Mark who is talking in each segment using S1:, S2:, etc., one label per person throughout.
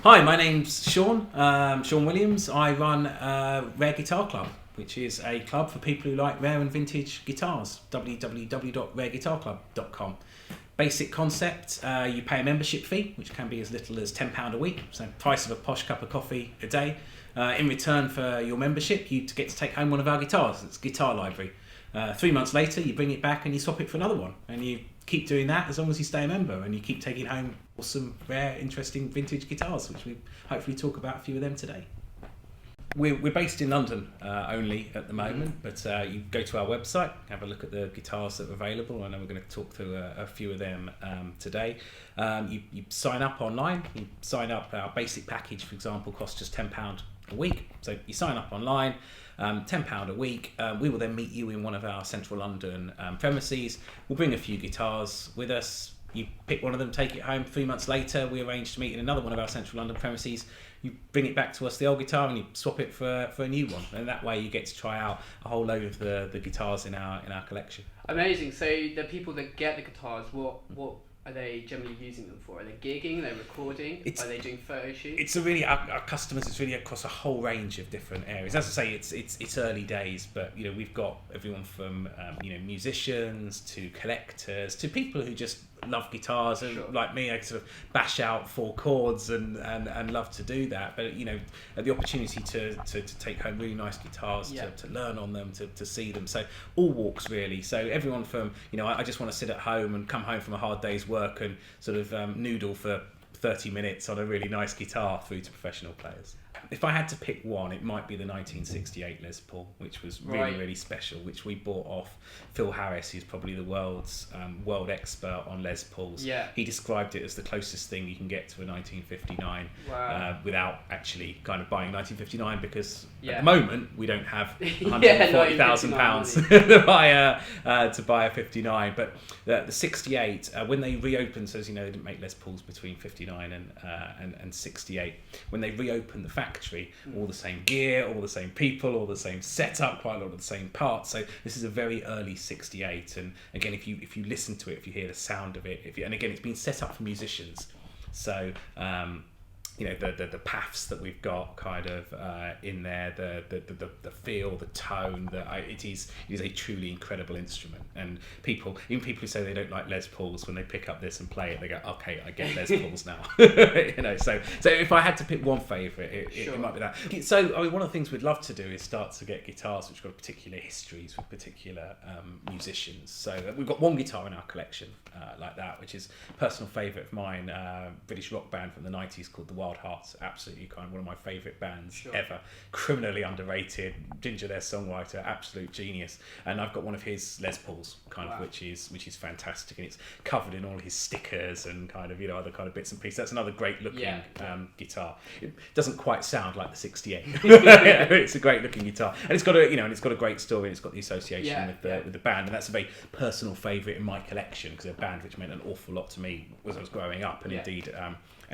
S1: Hi, my name's Sean, Sean Williams. I run Rare Guitar Club, which is a club for people who like rare and vintage guitars. www.rareguitarclub.com. Basic concept, you pay a membership fee, which can be as little as £10 a week, so price of a posh cup of coffee a day. In return for your membership, you get to take home one of our guitars. It's Guitar Library. 3 months later, you bring it back and you swap it for another one. And you keep doing that as long as you stay a member, and you keep taking home awesome, rare, interesting vintage guitars, which we hopefully talk about a few of them today. We're based in London only at the moment, but you go to our website, have a look at the guitars that are available, and then we're going to talk through a few of them today. You sign up online. You sign up. Our basic package, for example, costs just £10 a week. So you sign up online, £10 a week. We will then meet you in one of our central London premises. We'll bring a few guitars with us. You pick one of them, take it home. 3 months later, we arrange to meet in another one of our central London premises. You bring it back to us, the old guitar, and you swap it for a new one. And that way you get to try out a whole load of the guitars in our collection.
S2: Amazing. So the people that get the guitars, what are they generally using them for? Are they gigging? Are they recording? Are they doing photo shoots?
S1: It's our customers. It's really across a whole range of different areas. As I say, it's early days, but we've got everyone from musicians to collectors to people who just love guitars, and like me, I sort of bash out 4 chords and love to do that. But the opportunity to take home really nice guitars, to learn on them, to see them. So all walks really. So everyone from I just want to sit at home and come home from a hard day's work and sort of noodle for 30 minutes on a really nice guitar, through to professional players. If I had to pick one, it might be the 1968 Les Paul, which was really, really special, which we bought off Phil Harris, who's probably the world expert on Les Pauls.
S2: Yeah.
S1: He described it as the closest thing you can get to a 1959 without actually kind of buying 1959, because at the moment we don't have £140,000 to buy a 59. But the 68, when they reopened, so as you know, they didn't make Les Pauls between 59 and 68. When they reopened the factory, all the same gear, all the same people, all the same setup, quite a lot of the same parts. So this is a very early 68, and again, if you listen to it, if you hear the sound of it, and again, it's been set up for musicians. So the paths that we've got kind of in there, the feel, the tone, it is a truly incredible instrument. And even people who say they don't like Les Pauls, when they pick up this and play it, they go, okay, I get Les Pauls now. So if I had to pick one favourite, it might be that. So one of the things we'd love to do is start to get guitars which got particular histories with particular musicians. So we've got one guitar in our collection like that, which is a personal favourite of mine, British rock band from the 90s called the Wild Hearts. Absolutely kind of one of my favourite bands ever. Criminally underrated. Ginger, their songwriter, absolute genius. And I've got one of his Les Pauls, which is fantastic, and it's covered in all his stickers and kind of other kind of bits and pieces. That's another great looking guitar. It doesn't quite sound like the 68. It's a great looking guitar, and it's got a great story. And it's got the association with the band, and that's a very personal favourite in my collection, because they're a band which meant an awful lot to me as I was growing up, and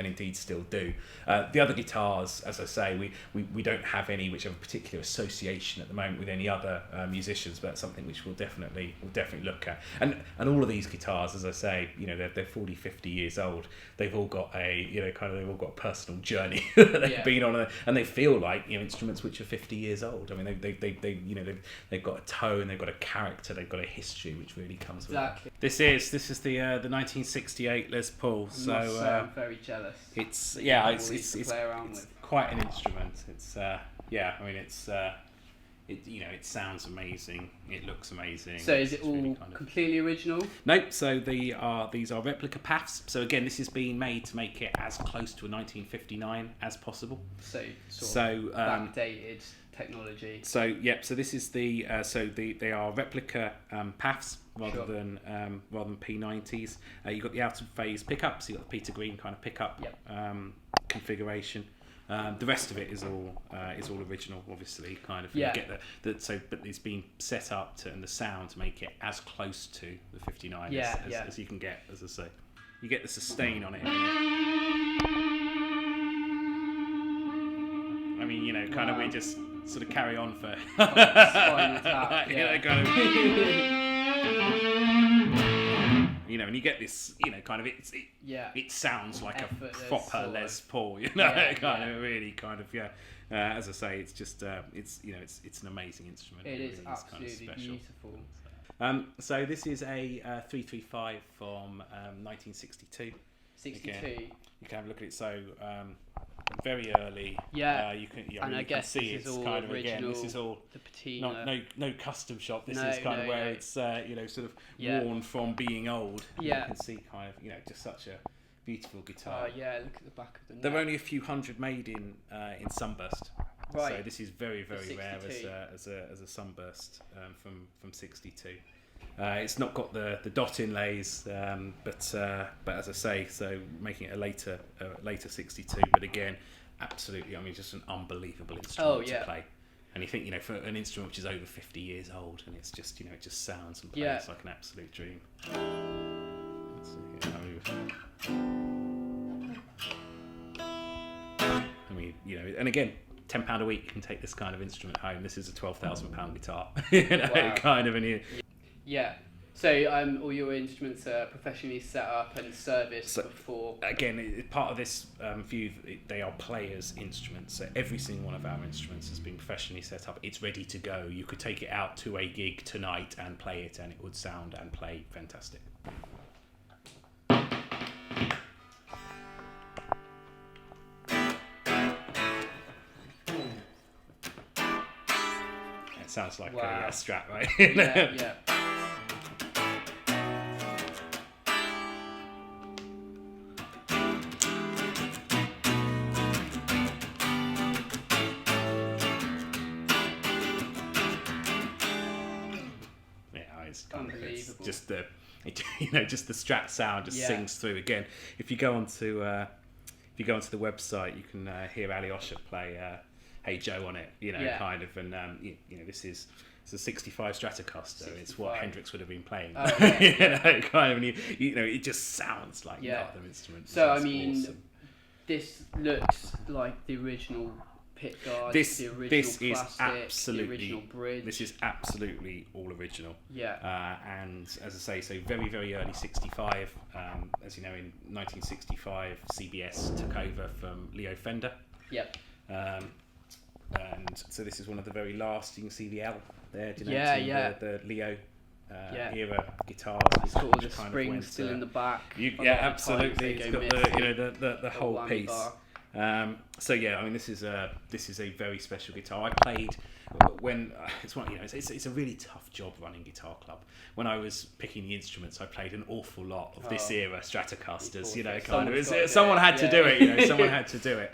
S1: indeed still do. The other guitars, as I say, we don't have any which have a particular association at the moment with any other musicians, but that's something which we'll definitely look at. And all of these guitars, as I say, they're 40, 50 years old. They've all got they've all got a personal journey that they've been on, and they feel like instruments which are 50 years old. I mean, they've got a tone, they've got a character, they've got a history which really comes with it. This is the 1968 Les Paul. So
S2: I'm very jealous.
S1: It's quite an instrument. It sounds amazing. It looks amazing.
S2: So is it all really completely original?
S1: Nope. So these are replica paths. So again, this is being made to make it as close to a 1959 as possible.
S2: So backdated technology.
S1: So this is they are replica paths rather than P90s. You've got the out of phase pickups. So you've got the Peter Green kind of pickup configuration. The rest of it is all original, obviously. Kind of you get but it's been set up and the sound to make it as close to the 59 as you can get. As I say, you get the sustain on it. I mean, kind of we just sort of carry on for and you get this, kind of it sounds like
S2: effortless
S1: a proper Les Paul, kind of really kind of as I say, it's just it's an amazing instrument.
S2: It is
S1: really
S2: absolutely
S1: kind of special.
S2: beautiful.
S1: So this is a 335 from 1962.
S2: 62.
S1: Again, you can have a look at it. So very early.
S2: Yeah.
S1: You can.
S2: And I
S1: you
S2: guess
S1: can see
S2: this is
S1: it's
S2: all
S1: kind of
S2: original,
S1: this is all
S2: the patina.
S1: no custom shop. This is kind of where it's sort of worn from being old.
S2: Yeah.
S1: You can see kind of just such a beautiful guitar.
S2: Oh yeah, look at the back of the neck.
S1: There are only a few hundred made in Sunburst.
S2: Right.
S1: So this is very rare as a Sunburst from 62. It's not got the dot inlays, but as I say, so making it a later 62. But again, absolutely, just an unbelievable instrument to play. And you think, for an instrument which is over 50 years old, and it's just, it just sounds and plays like an absolute dream. Let's see, and again, £10 a week you can take this kind of instrument home. This is a £12,000 guitar,
S2: Wow.
S1: kind of.
S2: Yeah. So all your instruments are professionally set up and serviced before.
S1: Again, part of this view, they are players' instruments. So every single one of our instruments has been professionally set up. It's ready to go. You could take it out to a gig tonight and play it, and it would sound and play fantastic. It sounds like a Strat, right?
S2: Yeah.
S1: It's kind
S2: unbelievable.
S1: Of, just the Strat sound just sings through. Again, if you go onto the website, you can hear Alyosha play Hey Joe on it. Kind of, and this is. It's a 65 Stratocaster. 65. It's what Hendrix would have been playing.
S2: Oh, yeah.
S1: Kind of, and it just sounds like no other instrument.
S2: So awesome. This looks like the original pick guard.
S1: This
S2: plastic,
S1: is absolutely
S2: the original bridge.
S1: This is absolutely all original.
S2: Yeah.
S1: And as I say, so very early 65. As you know, in 1965, CBS took over from Leo Fender.
S2: Yep.
S1: And so this is one of the very last. You can see the L there. The Leo era guitars.
S2: It's got all the springs still in the back.
S1: Absolutely. It's got the whole piece. This is a very special guitar. I played when it's one. It's a really tough job running guitar club. When I was picking the instruments, I played an awful lot of this era Stratocasters. Someone had to do it. Someone had to do it.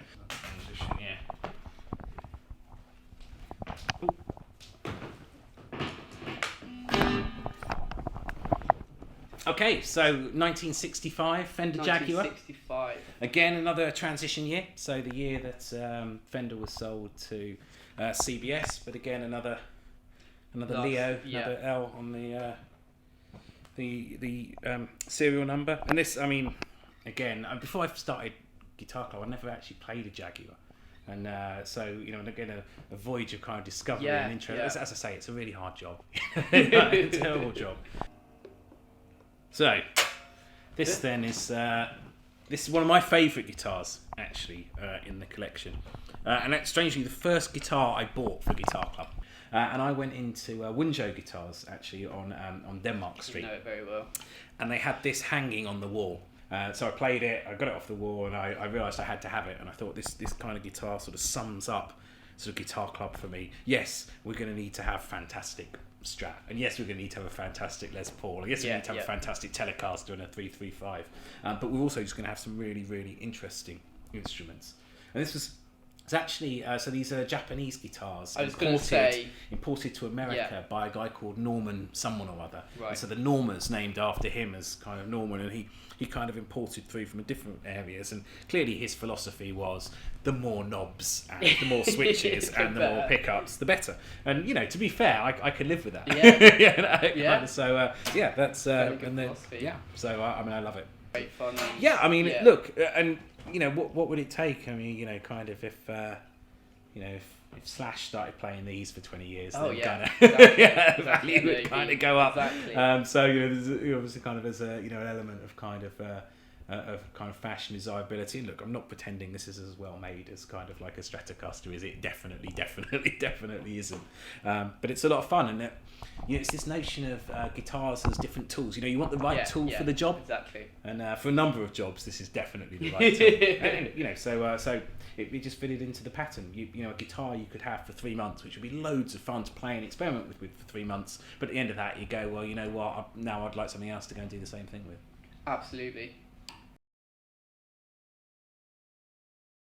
S1: Okay, so 1965 Fender Jaguar.
S2: 1965.
S1: Again, another transition year. So the year that Fender was sold to CBS, but again another Leo, another L on the serial number. And this, again, before I started Guitar Club, I never actually played a Jaguar. And again, a voyage of kind of discovery and interest. As I say, it's a really hard job. A terrible job. So, this then is one of my favourite guitars actually in the collection, and that's strangely the first guitar I bought for Guitar Club, and I went into Wunjo Guitars actually on Denmark Street.
S2: You know it very well.
S1: And they had this hanging on the wall. So I played it, I got it off the wall, and I realised I had to have it, and I thought this kind of guitar sort of sums up sort of Guitar Club for me. Yes, we're going to need to have fantastic Strat, and yes, we're going to need to have a fantastic Les Paul, and yes, we need to have a fantastic Telecaster and a 335, but we're also just going to have some really interesting instruments. And it's actually so these are Japanese guitars imported to America by a guy called Norman someone or other.
S2: Right.
S1: And so the Norman's named after him as kind of Norman, and he kind of imported through from different areas, and clearly his philosophy was the more knobs and the more switches and the more pickups, the better. And to be fair, I can live with that. So that's and then So I love it.
S2: Great fun.
S1: Look, and what would it take? Kind of if if Slash started playing these for 20 years,
S2: Oh
S1: then
S2: yeah,
S1: the value would kind of go up.
S2: Exactly.
S1: So there's obviously kind of there's a an element of kind of fashion desirability. And look, I'm not pretending this is as well made as kind of like a Stratocaster is. It definitely isn't. But it's a lot of fun, and it's this notion of guitars as different tools. You want the right tool for the job.
S2: Exactly.
S1: And for a number of jobs, this is definitely the right tool. And, so it just fitted into the pattern. A guitar you could have for 3 months, which would be loads of fun to play and experiment with for 3 months. But at the end of that, you go, well, you know what? Now I'd like something else to go and do the same thing with.
S2: Absolutely.